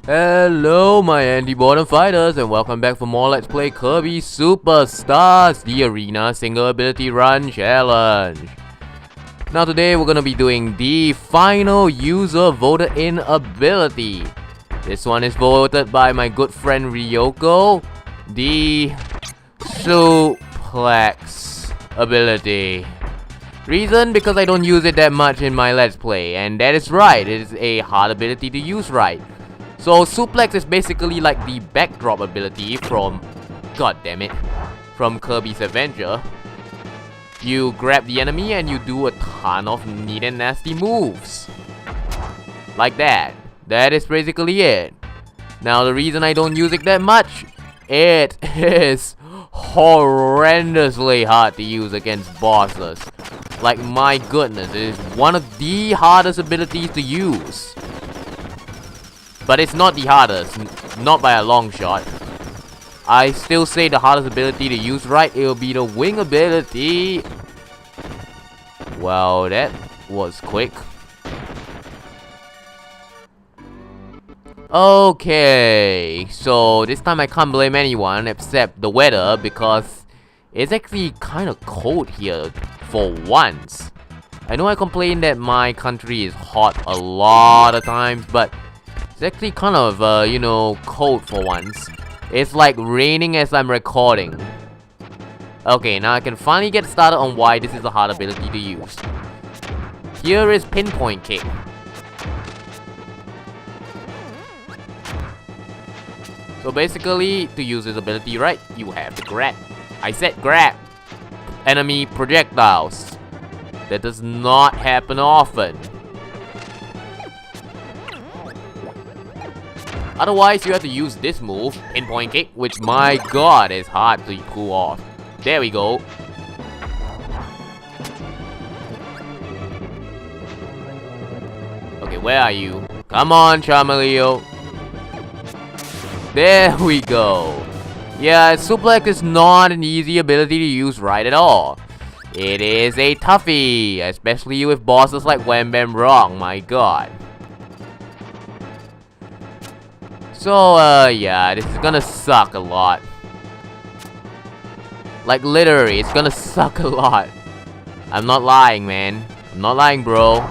Hello my anti-boredom fighters and welcome back for more Let's Play Kirby Superstars, the Arena Single Ability Run Challenge. Now today we're gonna be doing the final user voted in ability. This one is voted by my good friend Ryoko, the Suplex ability. Reason? Because I don't use it that much in my Let's Play, and that is right, it is a hard ability to use right. So Suplex is basically like the backdrop ability from, from Kirby's Adventure. You grab the enemy and you do a ton of neat and nasty moves. Like that. That is basically it. Now the reason I don't use it that much, it is horrendously hard to use against bosses. Like my goodness, it is one of the hardest abilities to use. But it's not the hardest, not by a long shot. I still say the hardest ability to use right, it'll be the wing ability. Well, that was quick. Okay, so this time I can't blame anyone except the weather because it's actually kind of cold here for once. I know I complain that my country is hot a lot of times, but it's actually kind of, cold for once. It's like raining as I'm recording. Okay, now I can finally get started on why this is a hard ability to use. Here is Pinpoint Kick. So basically, to use this ability right, you have to grab. I said grab enemy projectiles. That does not happen often. Otherwise, you have to use this move, Pinpoint Kick, which my god is hard to pull off. There we go. Okay, where are you? Come on, Charmelio. There we go. Yeah, Suplex is not an easy ability to use right at all. It is a toughie, especially with bosses like Wham Bam Wrong, my god. So, yeah, this is gonna suck a lot. Like, literally, it's gonna suck a lot. I'm not lying, man. I'm not lying, bro.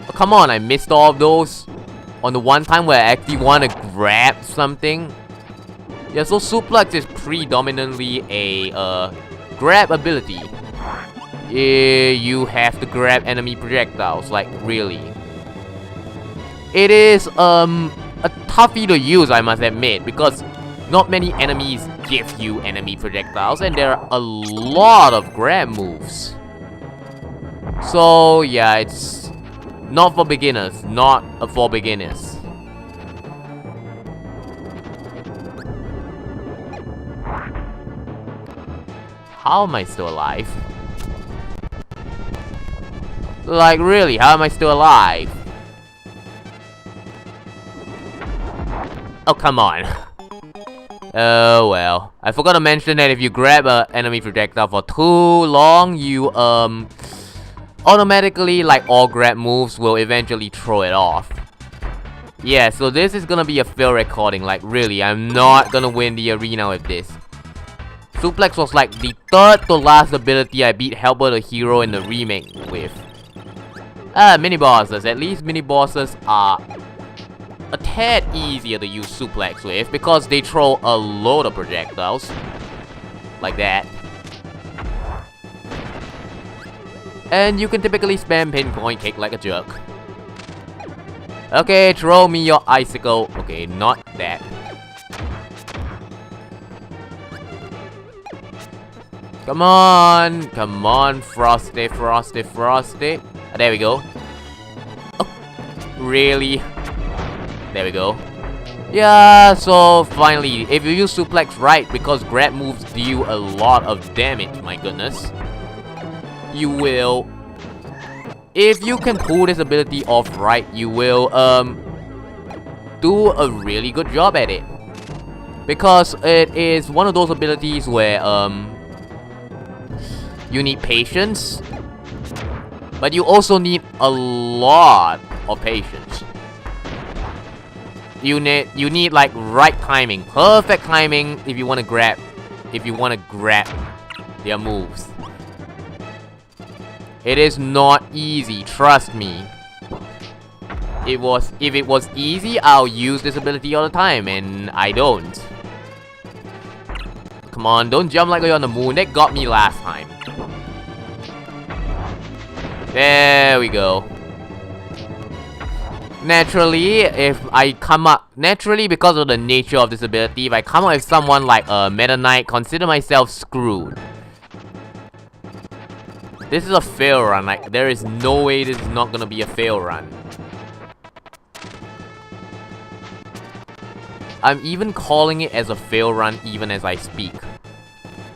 Oh, come on, I missed all of those. On the one time where I actually want to grab something. Yeah, so Suplex is predominantly a, grab ability. You have to grab enemy projectiles, like really. It is a toughie to use, I must admit, because not many enemies give you enemy projectiles and there are a lot of grab moves. So yeah, it's not for beginners, not for beginners. How am I still alive? Like, really, how am I still alive? Oh, come on. Oh, well. I forgot to mention that if you grab an enemy projectile for too long, you, automatically, like all grab moves, will eventually throw it off. Yeah, so this is gonna be a fail recording. Like, really, I'm not gonna win the arena with this. Suplex was like the third to last ability I beat Helper the Hero in the remake with. Mini-bosses. At least mini-bosses are a tad easier to use Suplex with because they throw a load of projectiles. Like that. And you can typically spam Pinpoint Kick like a jerk. Okay, throw me your icicle. Okay, not that. Come on, Frosty, Frosty, Frosty. There we go. Oh, really? There we go. Yeah, so finally, if you use Suplex right, because grab moves deal a lot of damage, my goodness, you will, if you can pull this ability off right, you will, do a really good job at it. Because it is one of those abilities where, you need patience But you also need a lot of patience. You need like right timing, perfect timing if you want to grab their moves. It is not easy, trust me. If it was easy, I'll use this ability all the time, and I don't. Come on, don't jump like you're on the moon. That got me last time. There we go. Naturally, because of the nature of this ability, if I come up with someone like a Meta Knight, consider myself screwed. This is a fail run. Like, there is no way this is not gonna be a fail run. I'm even calling it as a fail run even as I speak.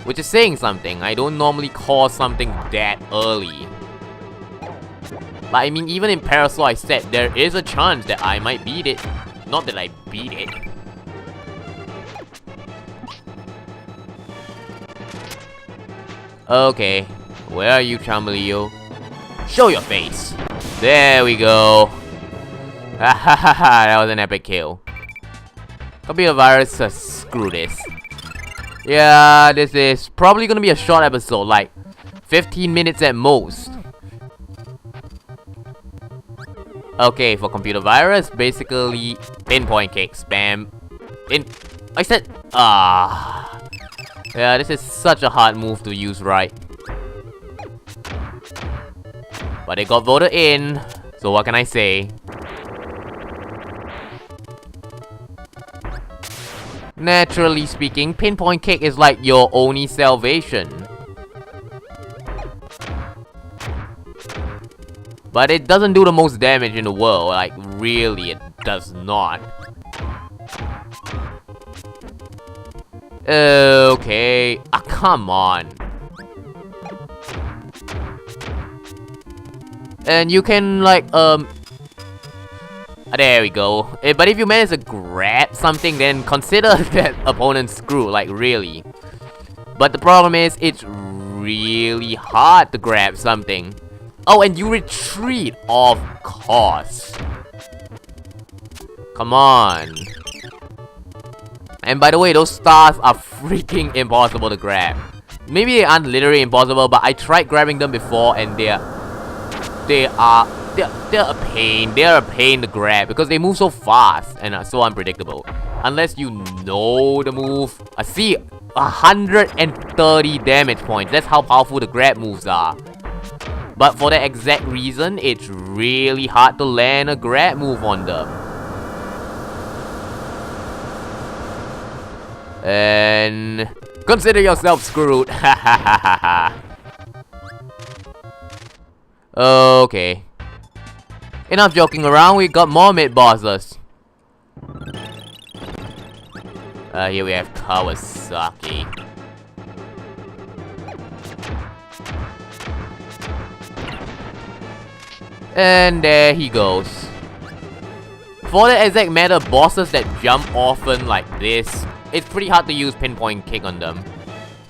Which is saying something. I don't normally call something that early. But I mean, even in Parasol I said there is a chance that I might beat it. Not that I beat it. Okay. Where are you, Chambaleo? Show your face! There we go. Hahaha, that was an epic kill. Computer virus, screw this. Yeah, this is probably gonna be a short episode, like 15 minutes at most. Okay, for computer virus, basically pinpoint kick, spam. Yeah, this is such a hard move to use, right? But it got voted in, so what can I say? Naturally speaking, pinpoint kick is like your only salvation. But it doesn't do the most damage in the world, like really it does not. Okay, come on. And you can like, there we go. But if you manage to grab something, then consider that opponent screw, like really. But the problem is, it's really hard to grab something. Oh, and you retreat, of course. Come on. And by the way, those stars are freaking impossible to grab. Maybe they aren't literally impossible, but I tried grabbing them before, and they're a pain. They're a pain to grab because they move so fast and are so unpredictable. Unless you know the move. I see 130 damage points. That's how powerful the grab moves are. But for that exact reason, it's really hard to land a grab move on them. And consider yourself screwed. Okay. Enough joking around, we got more mid-bosses. Here we have Kawasaki. And there he goes. For the exact matter, bosses that jump often like this, it's pretty hard to use pinpoint kick on them.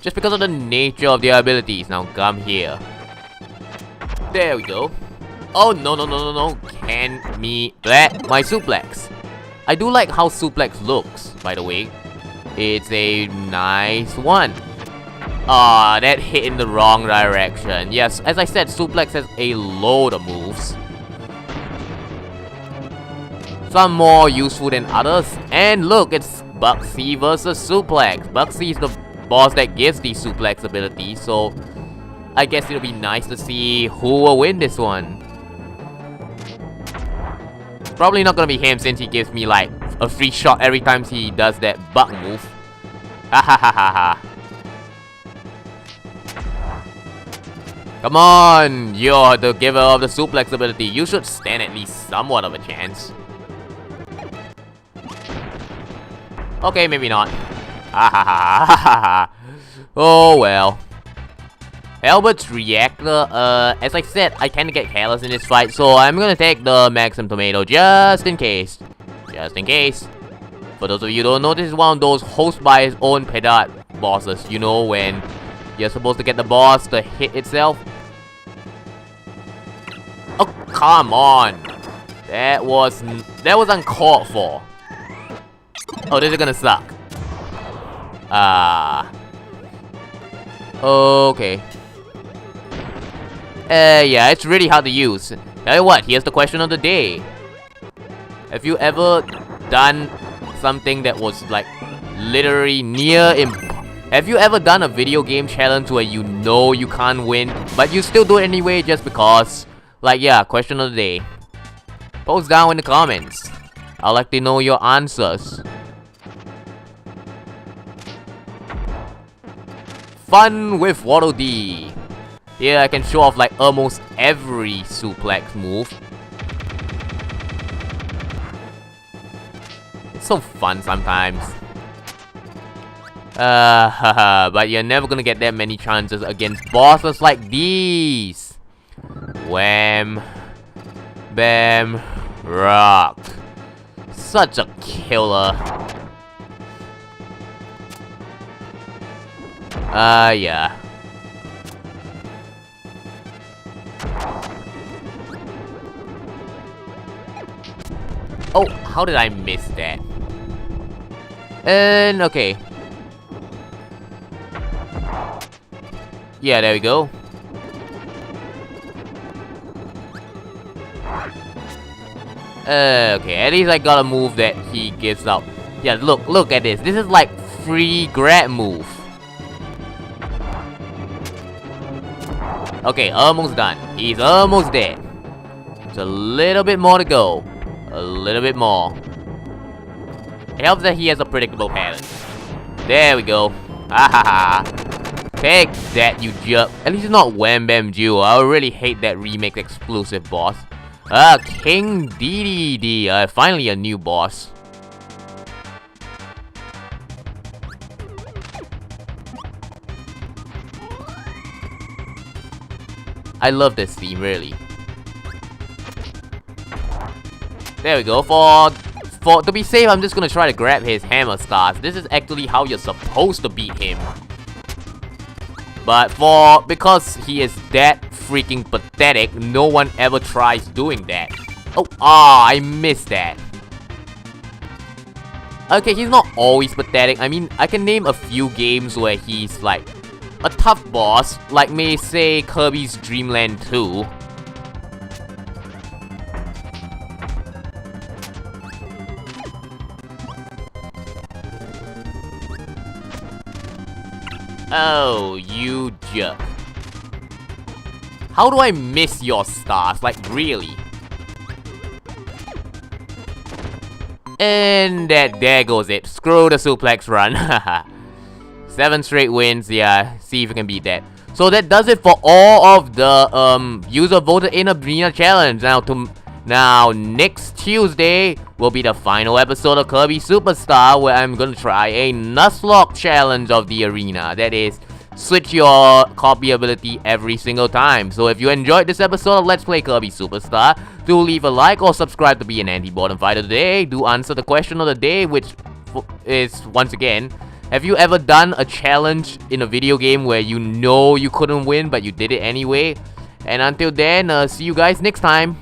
Just because of the nature of their abilities. Now come here. There we go. Oh, no. Can me that my suplex. I do like how suplex looks, by the way. It's a nice one. Ah, that hit in the wrong direction. Yes, as I said, suplex has a load of moves. Some more useful than others. And look, it's Bugsy versus suplex. Bugsy is the boss that gives the suplex ability, so I guess it'll be nice to see who will win this one. Probably not gonna be him since he gives me like a free shot every time he does that bug move. Ha ha ha ha ha. Come on, you're the giver of the suplex ability. You should stand at least somewhat of a chance. Okay, maybe not. Ha ha ha ha ha. Oh well. Albert's reactor, as I said, I kinda get careless in this fight, so I'm gonna take the Maximum Tomato just in case. Just in case. For those of you who don't know, this is one of those host by his own pedant bosses. You know, when you're supposed to get the boss to hit itself. come on. That was uncalled for. Oh, this is gonna suck. Okay. Yeah, it's really hard to use. Tell you what, here's the question of the day. Have you ever done something that was like literally have you ever done a video game challenge where you know you can't win, but you still do it anyway just because? Like, yeah, question of the day. Post down in the comments. I'd like to know your answers. Fun with Waddle Dee. Here I can show off like almost every suplex move. It's so fun sometimes. But you're never gonna get that many chances against bosses like these. Wham, bam, rock. Such a killer. Yeah. Oh, how did I miss that? And okay. Yeah, there we go. Okay, at least I got a move that he gives out. Yeah, look at this. This is like free grab move. Okay, almost done. He's almost dead. Just a little bit more to go. A little bit more. It helps that he has a predictable pattern. There we go. Ha. Take that, you jerk. At least it's not Wham Bam Jewel. I really hate that remake exclusive boss. King DDD. Finally a new boss. I love this theme, really. There we go. To be safe, I'm just gonna try to grab his hammer stars. This is actually how you're supposed to beat him. But because he is that freaking pathetic, no one ever tries doing that. Oh, I missed that. Okay, he's not always pathetic. I mean, I can name a few games where he's like a tough boss, like may say Kirby's Dream Land 2. Oh, you jerk. How do I miss your stars? Like, really? And there goes it. Screw the suplex run. 7 straight wins. Yeah, see if you can beat that. So that does it for all of the user voted in arena challenge. Now next Tuesday will be the final episode of Kirby Superstar, where I'm gonna try a Nuzlocke challenge of the arena. That is, switch your copy ability every single time. So if you enjoyed this episode of Let's Play Kirby Superstar, do leave a like or subscribe to be an anti-bottom fighter today. Do answer the question of the day, which is, once again, have you ever done a challenge in a video game where you know you couldn't win but you did it anyway? And until then, see you guys next time.